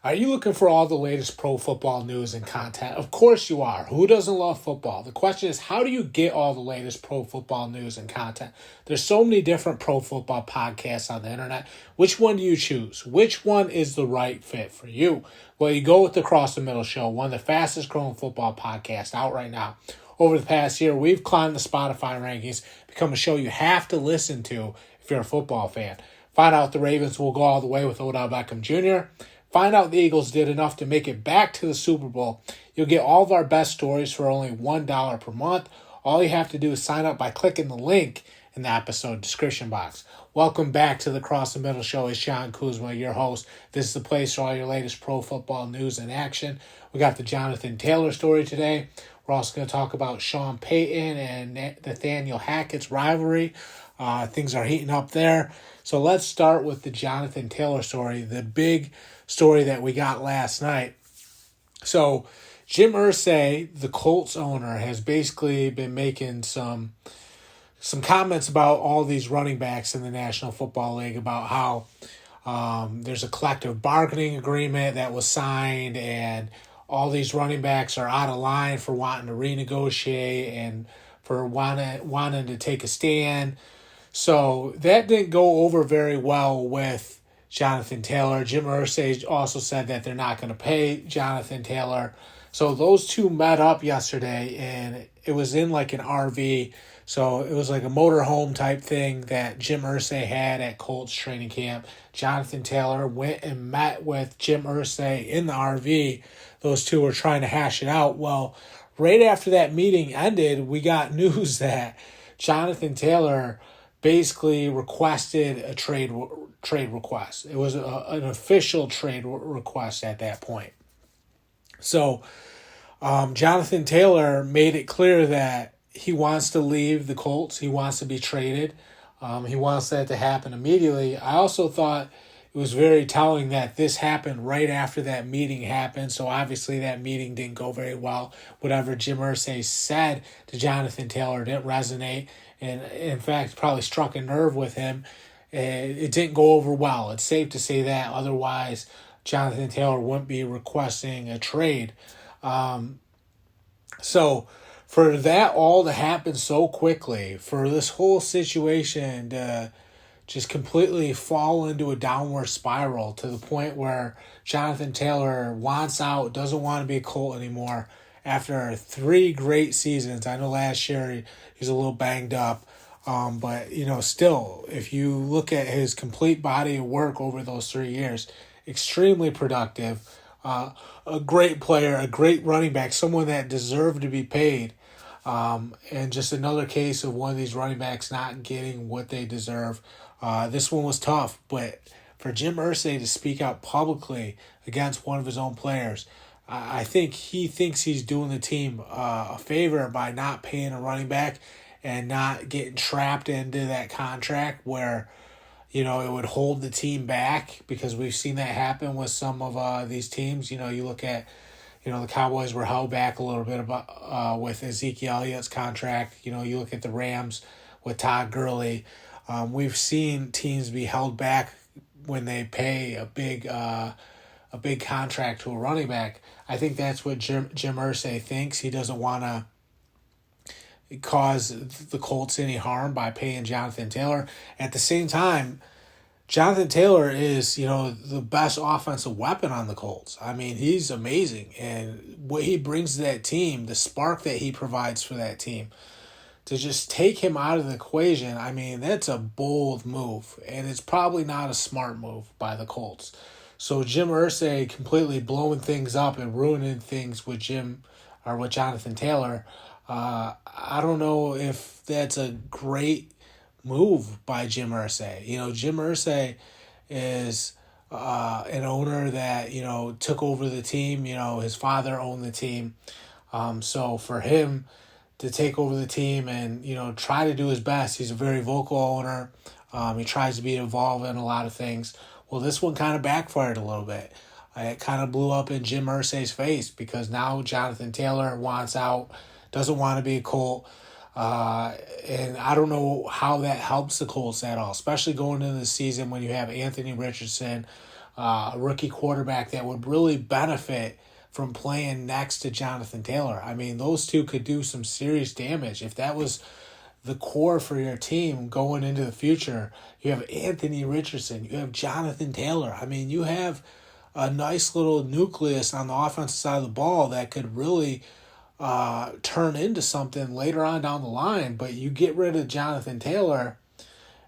Are you looking for all the latest pro football news and content? Of course you are. Who doesn't love football? The question is, how do you get all the latest pro football news and content? There's so many different pro football podcasts on the internet. Which one do you choose? Which one is the right fit for you? Well, you go with the Cross the Middle Show, one of the fastest growing football podcasts out right now. Over the past year, we've climbed the Spotify rankings, become a show you have to listen to if you're a football fan. Find out the Ravens will go all the way with Odell Beckham Jr., find out the Eagles did enough to make it back to the Super Bowl. You'll get all of our best stories for only $1 per month. All you have to do is sign up by clicking the link in the episode description box. Welcome back to the Cross the Middle Show. It's Sean Kuzma, your host. This is the place for all your latest pro football news and action. We got the Jonathan Taylor story today. We're also going to talk about Sean Payton and Nathaniel Hackett's rivalry. Things are heating up there. So let's start with the Jonathan Taylor story, the big story that we got last night. So Jim Irsay, the Colts owner, has basically been making some comments about all these running backs in the National Football League, about how there's a collective bargaining agreement that was signed and all these running backs are out of line for wanting to renegotiate and for wanting to take a stand. So that didn't go over very well with Jonathan Taylor. Jim Irsay also said that they're not going to pay Jonathan Taylor. So those two met up yesterday, and it was in like an RV. So it was like a motorhome type thing that Jim Irsay had at Colts training camp. Jonathan Taylor went and met with Jim Irsay in the RV. Those two were trying to hash it out. Well, right after that meeting ended, we got news that Jonathan Taylor basically requested a trade request. It was an official trade request at that point. So Jonathan Taylor made it clear that he wants to leave the Colts. He wants to be traded. He wants that to happen immediately. I also thought it was very telling that this happened right after that meeting happened. So obviously that meeting didn't go very well. Whatever Jim Irsay said to Jonathan Taylor didn't resonate. And in fact, probably struck a nerve with him. It didn't go over well. It's safe to say that. Otherwise, Jonathan Taylor wouldn't be requesting a trade. So for that all to happen so quickly, for this whole situation to just completely fall into a downward spiral to the point where Jonathan Taylor wants out, doesn't want to be a Colt anymore after 3 great seasons. I know last year he's a little banged up, but still, if you look at his complete body of work over those 3 years, extremely productive, a great player, a great running back, someone that deserved to be paid. And just another case of one of these running backs not getting what they deserve. This one was tough, but for Jim Irsay to speak out publicly against one of his own players, I think he thinks he's doing the team a favor by not paying a running back and not getting trapped into that contract where, it would hold the team back, because we've seen that happen with some of these teams. You look at, the Cowboys were held back a little bit about with Ezekiel Elliott's contract. You look at the Rams with Todd Gurley. We've seen teams be held back when they pay a big contract to a running back. I think that's what Jim Irsay thinks. He doesn't want to cause the Colts any harm by paying Jonathan Taylor. At the same time, Jonathan Taylor is, the best offensive weapon on the Colts. I mean, he's amazing. And what he brings to that team, the spark that he provides for that team, to just take him out of the equation, I mean, that's a bold move. And it's probably not a smart move by the Colts. So Jim Irsay completely blowing things up and ruining things with Jonathan Taylor. I don't know if that's a great move by Jim Irsay. Jim Irsay is an owner that, took over the team. His father owned the team. So for him to take over the team and, try to do his best, he's a very vocal owner. He tries to be involved in a lot of things. Well, this one kind of backfired a little bit. It kind of blew up in Jim Irsay's face, because now Jonathan Taylor wants out, doesn't want to be a Colt. And I don't know how that helps the Colts at all, especially going into the season when you have Anthony Richardson, a rookie quarterback that would really benefit from playing next to Jonathan Taylor. I mean, those two could do some serious damage. If that was the core for your team going into the future, you have Anthony Richardson, you have Jonathan Taylor. I mean, you have a nice little nucleus on the offensive side of the ball that could really turn into something later on down the line. But you get rid of Jonathan Taylor,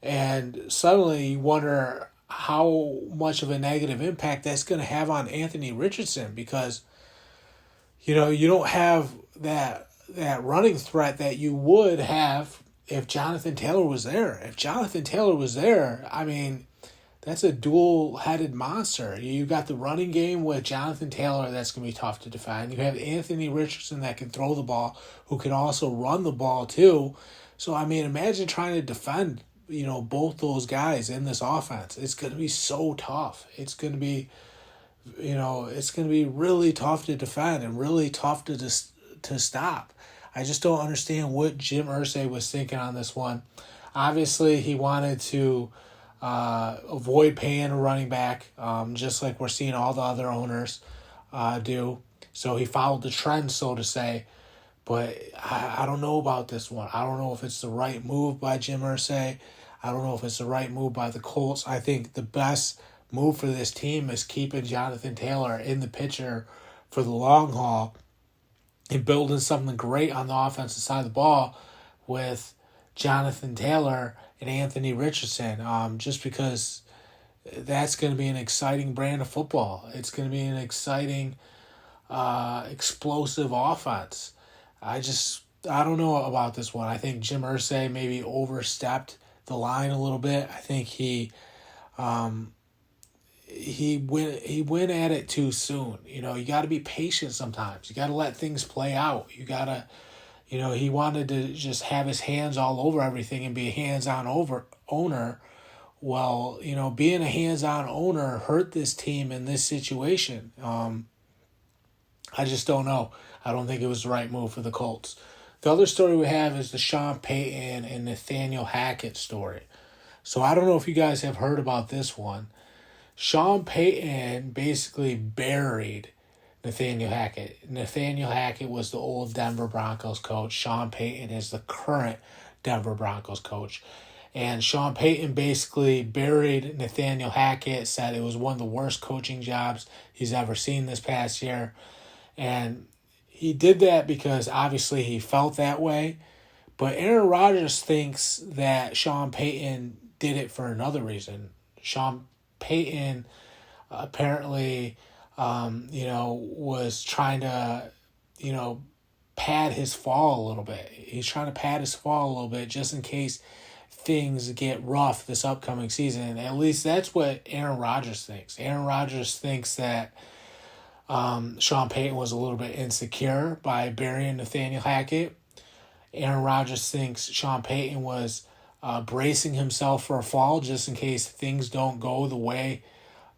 and suddenly you wonder how much of a negative impact that's going to have on Anthony Richardson, because you don't have that running threat that you would have if Jonathan Taylor was there. If Jonathan Taylor was there, I mean, that's a dual-headed monster. You got the running game with Jonathan Taylor that's going to be tough to defend. You have Anthony Richardson that can throw the ball, who can also run the ball too. So, I mean, imagine trying to defend, both those guys in this offense. It's going to be so tough. It's going to be, it's going to be really tough to defend and really tough to stop. I just don't understand what Jim Irsay was thinking on this one. Obviously, he wanted to avoid paying a running back, just like we're seeing all the other owners do. So he followed the trend, so to say. But I don't know about this one. I don't know if it's the right move by Jim Irsay. I don't know if it's the right move by the Colts. I think the best move for this team is keeping Jonathan Taylor in the picture for the long haul and building something great on the offensive side of the ball with Jonathan Taylor and Anthony Richardson, just because that's going to be an exciting brand of football. It's going to be an exciting, explosive offense. I don't know about this one. I think Jim Irsay maybe overstepped the line a little bit. I think he went at it too soon. You got to be patient sometimes. You got to let things play out. You got to, he wanted to just have his hands all over everything and be a hands-on owner. Well, being a hands-on owner hurt this team in this situation. I just don't know. I don't think it was the right move for the Colts. The other story we have is the Sean Payton and Nathaniel Hackett story. So I don't know if you guys have heard about this one. Sean Payton basically buried Nathaniel Hackett. Nathaniel Hackett was the old Denver Broncos coach. Sean Payton is the current Denver Broncos coach. And Sean Payton basically buried Nathaniel Hackett, said it was one of the worst coaching jobs he's ever seen this past year. And he did that because obviously he felt that way. But Aaron Rodgers thinks that Sean Payton did it for another reason. Sean Payton apparently, was trying to, pad his fall a little bit. He's trying to pad his fall a little bit just in case things get rough this upcoming season. At least that's what Aaron Rodgers thinks. Aaron Rodgers thinks that Sean Payton was a little bit insecure by burying Nathaniel Hackett. Aaron Rodgers thinks Sean Payton was bracing himself for a fall just in case things don't go the way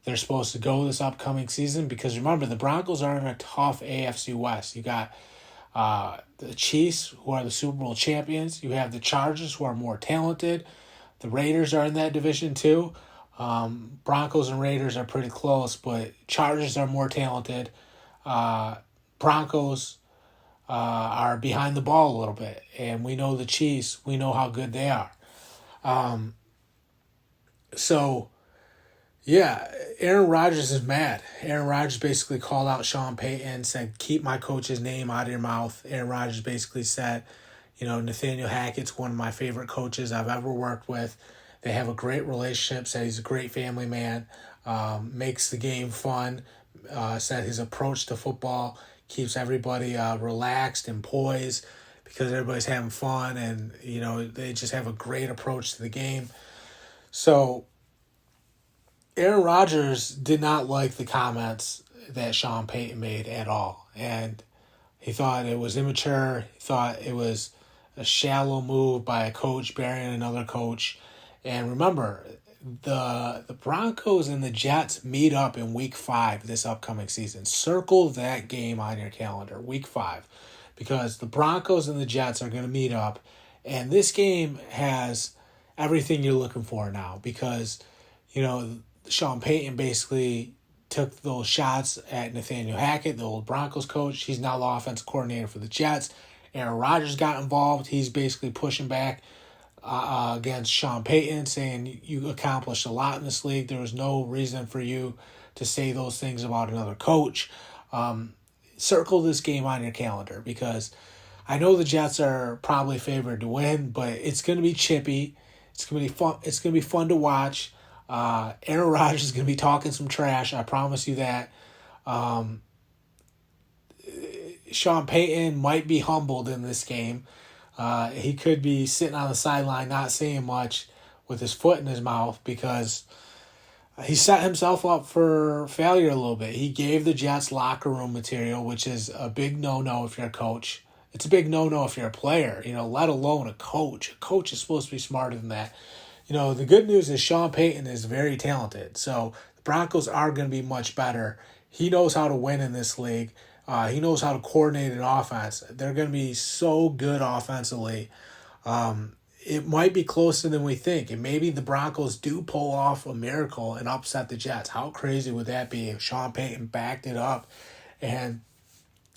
they're supposed to go this upcoming season. Because remember, the Broncos are in a tough AFC West. You got the Chiefs, who are the Super Bowl champions. You have the Chargers, who are more talented. The Raiders are in that division too. Broncos and Raiders are pretty close, but Chargers are more talented. Broncos are behind the ball a little bit. And we know the Chiefs, we know how good they are. Aaron Rodgers is mad. Aaron Rodgers basically called out Sean Payton, said, keep my coach's name out of your mouth. Aaron Rodgers basically said, Nathaniel Hackett's one of my favorite coaches I've ever worked with. They have a great relationship, said he's a great family man, makes the game fun, said his approach to football keeps everybody relaxed and poised because everybody's having fun and, they just have a great approach to the game. So Aaron Rodgers did not like the comments that Sean Payton made at all. And he thought it was immature. He thought it was a shallow move by a coach burying another coach. And remember, the Broncos and the Jets meet up in Week 5 this upcoming season. Circle that game on your calendar, Week 5. Because the Broncos and the Jets are going to meet up. And this game has everything you're looking for now. Because, Sean Payton basically took those shots at Nathaniel Hackett, the old Broncos coach. He's now the offensive coordinator for the Jets. Aaron Rodgers got involved. He's basically pushing back against Sean Payton, saying you accomplished a lot in this league. There was no reason for you to say those things about another coach. Circle this game on your calendar because I know the Jets are probably favored to win, but it's going to be chippy. It's going to be fun. It's going to be fun to watch. Aaron Rodgers is going to be talking some trash. I promise you that. Sean Payton might be humbled in this game. He could be sitting on the sideline not saying much with his foot in his mouth because he set himself up for failure a little bit. He gave the Jets locker room material, which is a big no-no if you're a coach. It's a big no-no if you're a player, let alone a coach. A coach is supposed to be smarter than that. The good news is Sean Payton is very talented. So the Broncos are going to be much better. He knows how to win in this league. He knows how to coordinate an offense. They're going to be so good offensively. It might be closer than we think. And maybe the Broncos do pull off a miracle and upset the Jets. How crazy would that be if Sean Payton backed it up and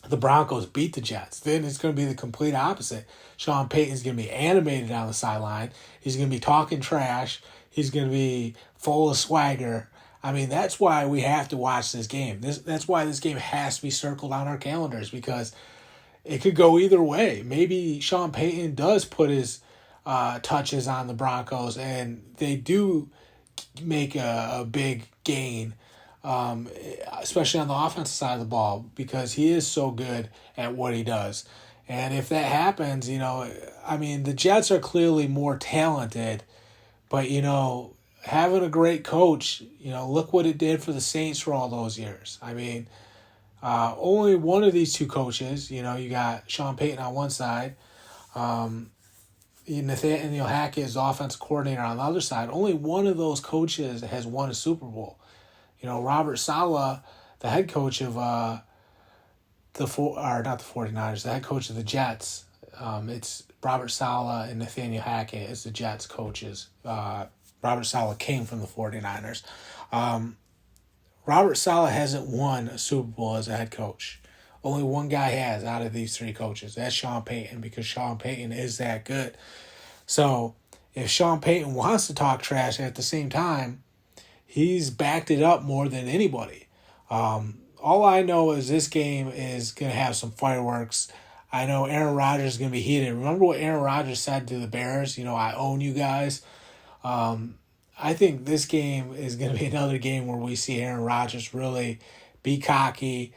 the Broncos beat the Jets? Then it's going to be the complete opposite. Sean Payton's going to be animated on the sideline. He's going to be talking trash. He's going to be full of swagger. I mean, that's why we have to watch this game. That's why this game has to be circled on our calendars because it could go either way. Maybe Sean Payton does put his touches on the Broncos and they do make a big gain, especially on the offensive side of the ball because he is so good at what he does. And if that happens, the Jets are clearly more talented, but, having a great coach, look what it did for the Saints for all those years. I mean, only one of these two coaches, you got Sean Payton on one side, Nathaniel Hackett is the offensive coordinator on the other side. Only one of those coaches has won a Super Bowl. Robert Saleh, the head coach of not the 49ers, the head coach of the Jets. It's Robert Saleh and Nathaniel Hackett as the Jets coaches. Robert Saleh came from the 49ers. Robert Saleh hasn't won a Super Bowl as a head coach. Only one guy has out of these three coaches. That's Sean Payton because Sean Payton is that good. So if Sean Payton wants to talk trash at the same time, he's backed it up more than anybody. All I know is this game is going to have some fireworks. I know Aaron Rodgers is going to be heated. Remember what Aaron Rodgers said to the Bears? I own you guys. I think this game is going to be another game where we see Aaron Rodgers really be cocky,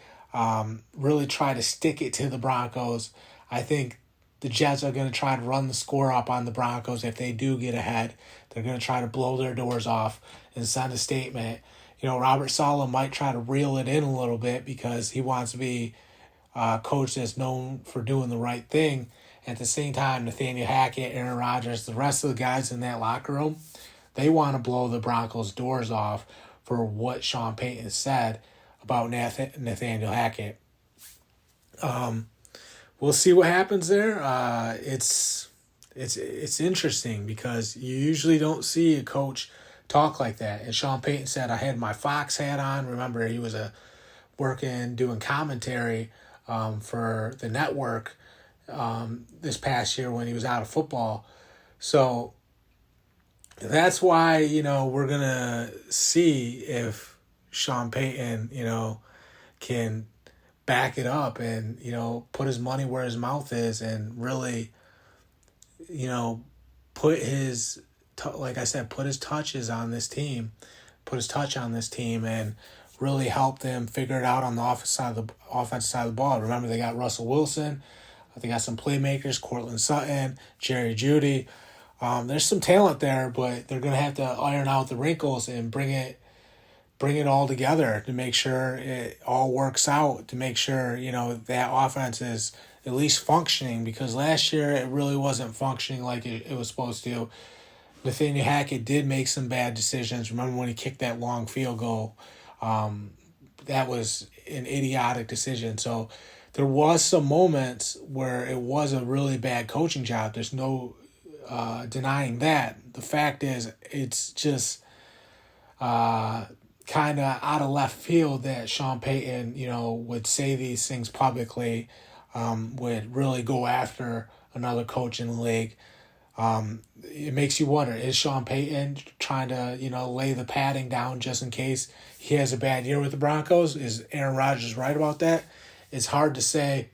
really try to stick it to the Broncos. I think the Jets are going to try to run the score up on the Broncos if they do get ahead. They're going to try to blow their doors off and send a statement. Robert Saleh might try to reel it in a little bit because he wants to be a coach that's known for doing the right thing. At the same time, Nathaniel Hackett, Aaron Rodgers, the rest of the guys in that locker room, they want to blow the Broncos' doors off for what Sean Payton said about Nathaniel Hackett. We'll see what happens there. It's interesting because you usually don't see a coach talk like that. And Sean Payton said, I had my Fox hat on. Remember, he was doing commentary for the network this past year when he was out of football. So that's why, we're going to see if Sean Payton, can back it up and, put his money where his mouth is and really, put his touches on this team, put his touch on this team and really help them figure it out on the offensive side of the ball. Remember, they got Russell Wilson. They got some playmakers, Cortland Sutton, Jerry Jeudy. There's some talent there, but they're going to have to iron out the wrinkles and bring it all together to make sure it all works out, to make sure, that offense is at least functioning, because last year it really wasn't functioning like it was supposed to. Nathaniel Hackett did make some bad decisions. Remember when he kicked that long field goal? That was an idiotic decision. So there was some moments where it was a really bad coaching job. There's no denying that. The fact is, it's just kind of out of left field that Sean Payton, would say these things publicly, would really go after another coach in the league. It makes you wonder, is Sean Payton trying to, lay the padding down just in case he has a bad year with the Broncos? Is Aaron Rodgers right about that? It's hard to say.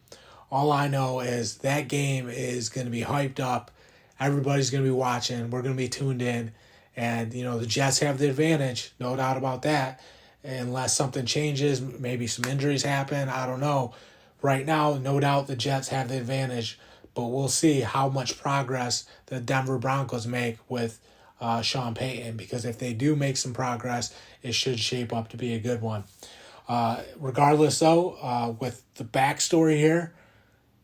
All I know is that game is going to be hyped up. Everybody's going to be watching. We're going to be tuned in. And, the Jets have the advantage, no doubt about that. Unless something changes, maybe some injuries happen, I don't know. Right now, no doubt the Jets have the advantage. But we'll see how much progress the Denver Broncos make with Sean Payton. Because if they do make some progress, it should shape up to be a good one. Regardless, though, with the backstory here,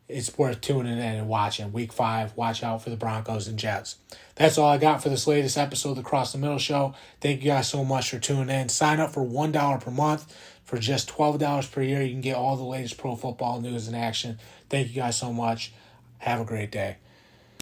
it's worth tuning in and watching. Week 5, watch out for the Broncos and Jets. That's all I got for this latest episode of the Cross the Middle Show. Thank you guys so much for tuning in. Sign up for $1 per month. For just $12 per year, you can get all the latest pro football news and action. Thank you guys so much. Have a great day.